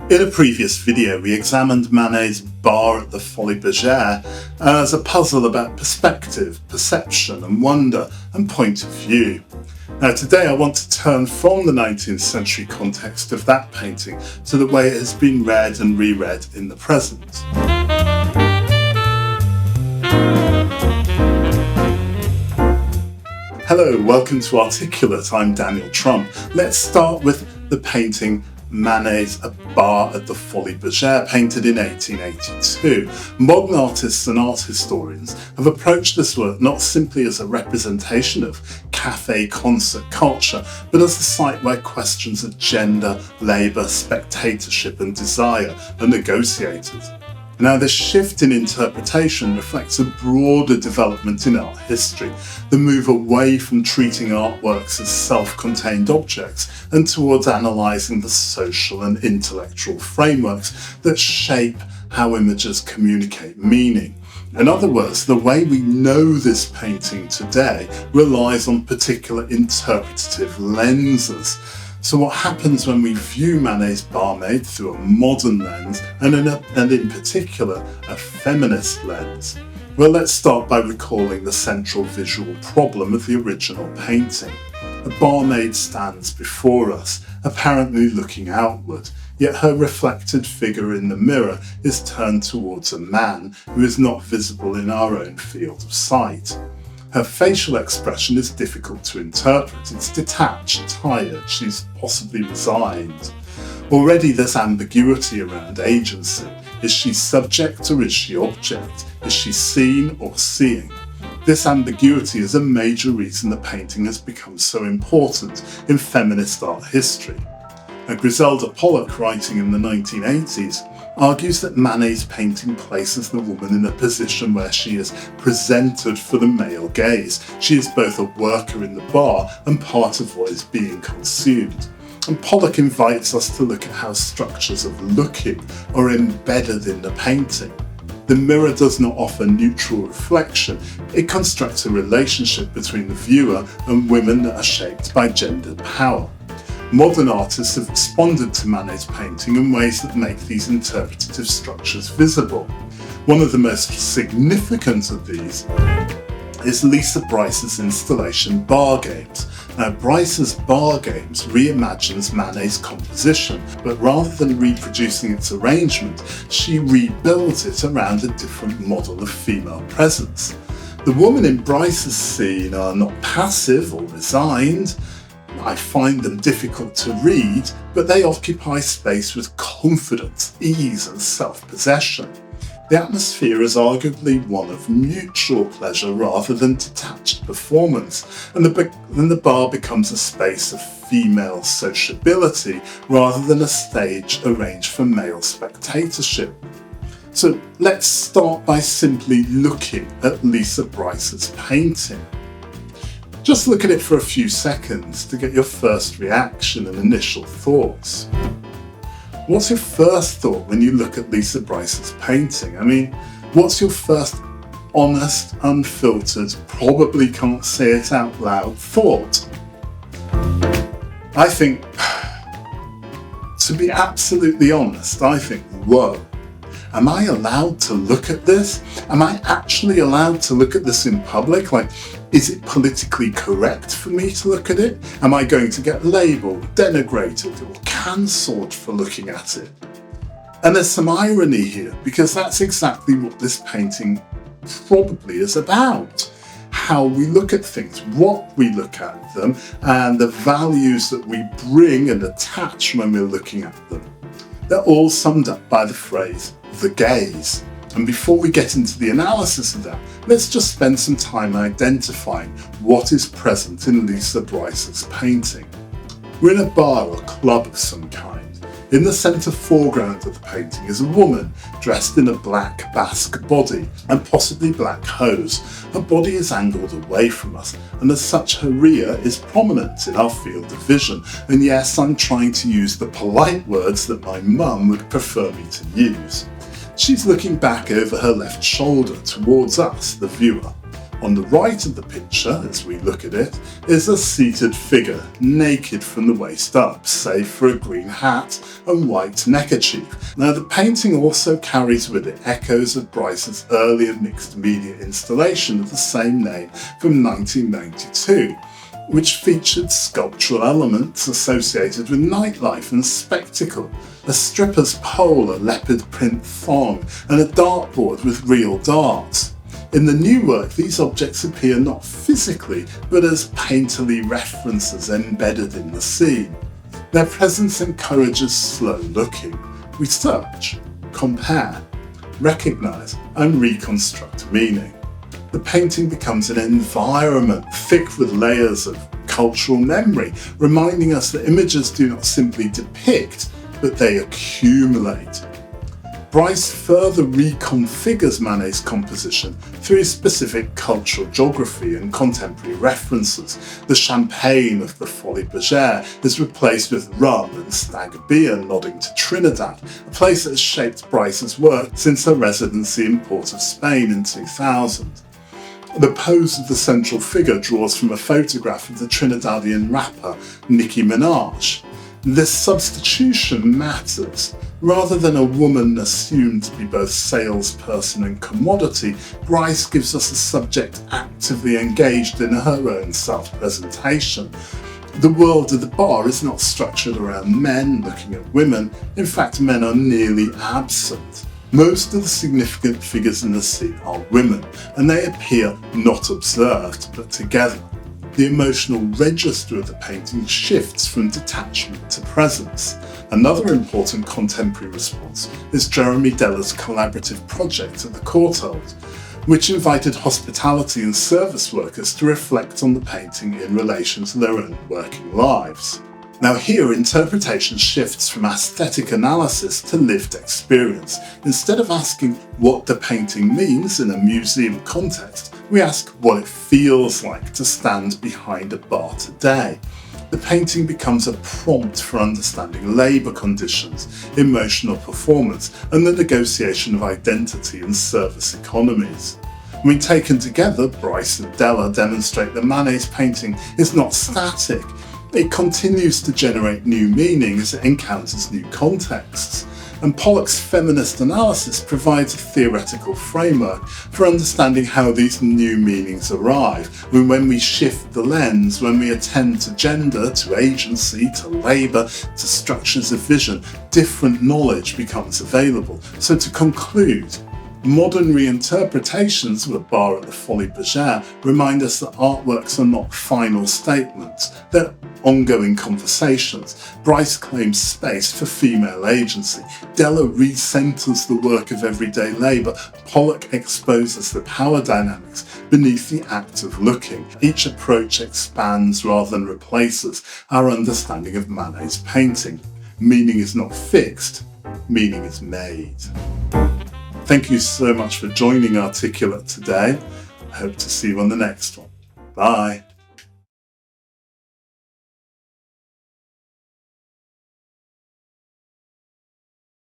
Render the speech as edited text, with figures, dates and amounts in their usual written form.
In a previous video, we examined Manet's bar at the Folies Berger as a puzzle about perspective, perception and wonder and point of view. Now today I want to turn from the 19th century context of that painting to the way it has been read and reread in the present. Hello, welcome to Articulate, I'm Daniel Trump. Let's start with the painting Manet's A Bar at the Folies Berger, painted in 1882. Modern artists and art historians have approached this work not simply as a representation of cafe concert culture, but as a site where questions of gender, labour, spectatorship and desire are negotiated. Now, this shift in interpretation reflects a broader development in art history, the move away from treating artworks as self-contained objects and towards analysing the social and intellectual frameworks that shape how images communicate meaning. In other words, the way we know this painting today relies on particular interpretative lenses. So what happens when we view Manet's barmaid through a modern lens and in particular a feminist lens? Well, let's start by recalling the central visual problem of the original painting. A barmaid stands before us, apparently looking outward, yet her reflected figure in the mirror is turned towards a man who is not visible in our own field of sight. Her facial expression is difficult to interpret. It's detached, tired, she's possibly resigned. Already there's ambiguity around agency. Is she subject or is she object? Is she seen or seeing? This ambiguity is a major reason the painting has become so important in feminist art history. Griselda Pollock, writing in the 1980s, argues that Manet's painting places the woman in a position where she is presented for the male gaze. She is both a worker in the bar and part of what is being consumed. And Pollock invites us to look at how structures of looking are embedded in the painting. The mirror does not offer neutral reflection, it constructs a relationship between the viewer and women that are shaped by gendered power. Modern artists have responded to Manet's painting in ways that make these interpretative structures visible. One of the most significant of these is Lisa Brice's installation Bar Games. Now, Brice's Bar Games reimagines Manet's composition, but rather than reproducing its arrangement, she rebuilds it around a different model of female presence. The women in Brice's scene are not passive or resigned. I find them difficult to read, but they occupy space with confidence, ease and self-possession. The atmosphere is arguably one of mutual pleasure rather than detached performance, and the bar becomes a space of female sociability rather than a stage arranged for male spectatorship. So let's start by simply looking at Lisa Brice's painting. Just look at it for a few seconds to get your first reaction and initial thoughts. What's your first thought when you look at Lisa Brice's painting? I mean, what's your first honest, unfiltered, probably can't say it out loud thought? I think, to be absolutely honest, I think, whoa. Am I allowed to look at this? Am I actually allowed to look at this in public? Like, is it politically correct for me to look at it? Am I going to get labelled, denigrated or cancelled for looking at it? And there's some irony here, because that's exactly what this painting probably is about. How we look at things, what we look at them, and the values that we bring and attach when we're looking at them. They're all summed up by the phrase, the gaze. And before we get into the analysis of that, let's just spend some time identifying what is present in Lisa Brice's painting. We're in a bar or club of some kind. In the centre foreground of the painting is a woman dressed in a black basque body and possibly black hose. Her body is angled away from us, and as such her rear is prominent in our field of vision. And yes, I'm trying to use the polite words that my mum would prefer me to use. She's looking back over her left shoulder towards us, the viewer. On the right of the picture, as we look at it, is a seated figure, naked from the waist up, save for a green hat and white neckerchief. Now, the painting also carries with it echoes of Brice's earlier mixed media installation of the same name from 1992, which featured sculptural elements associated with nightlife and spectacle, a stripper's pole, a leopard print thong, and a dartboard with real darts. In the new work, these objects appear not physically, but as painterly references embedded in the scene. Their presence encourages slow looking. We search, compare, recognise, and reconstruct meaning. The painting becomes an environment thick with layers of cultural memory, reminding us that images do not simply depict, but they accumulate. Brice further reconfigures Manet's composition through his specific cultural geography and contemporary references. The champagne of the Folies Berger is replaced with rum and stag beer, nodding to Trinidad, a place that has shaped Brice's work since her residency in Port of Spain in 2000. The pose of the central figure draws from a photograph of the Trinidadian rapper Nicki Minaj. This substitution matters. Rather than a woman assumed to be both salesperson and commodity, Brice gives us a subject actively engaged in her own self-presentation. The world of the bar is not structured around men looking at women. In fact, men are nearly absent. Most of the significant figures in the scene are women, and they appear not observed, but together. The emotional register of the painting shifts from detachment to presence. Another important contemporary response is Jeremy Deller's collaborative project at the Courtauld, which invited hospitality and service workers to reflect on the painting in relation to their own working lives. Now here, interpretation shifts from aesthetic analysis to lived experience. Instead of asking what the painting means in a museum context, we ask what it feels like to stand behind a bar today. The painting becomes a prompt for understanding labour conditions, emotional performance, and the negotiation of identity and service economies. When taken together, Brice and Deller demonstrate that Manet's painting is not static. It continues to generate new meaning as it encounters new contexts, and Pollock's feminist analysis provides a theoretical framework for understanding how these new meanings arrive. When we shift the lens, when we attend to gender, to agency, to labour, to structures of vision, different knowledge becomes available. So to conclude, modern reinterpretations of a bar at the Folies Berger remind us that artworks are not final statements, they're ongoing conversations. Brice claims space for female agency. Deller recenters the work of everyday labour. Pollock exposes the power dynamics beneath the act of looking. Each approach expands rather than replaces our understanding of Manet's painting. Meaning is not fixed, meaning is made. Thank you so much for joining Articulate today. I hope to see you on the next one. Bye.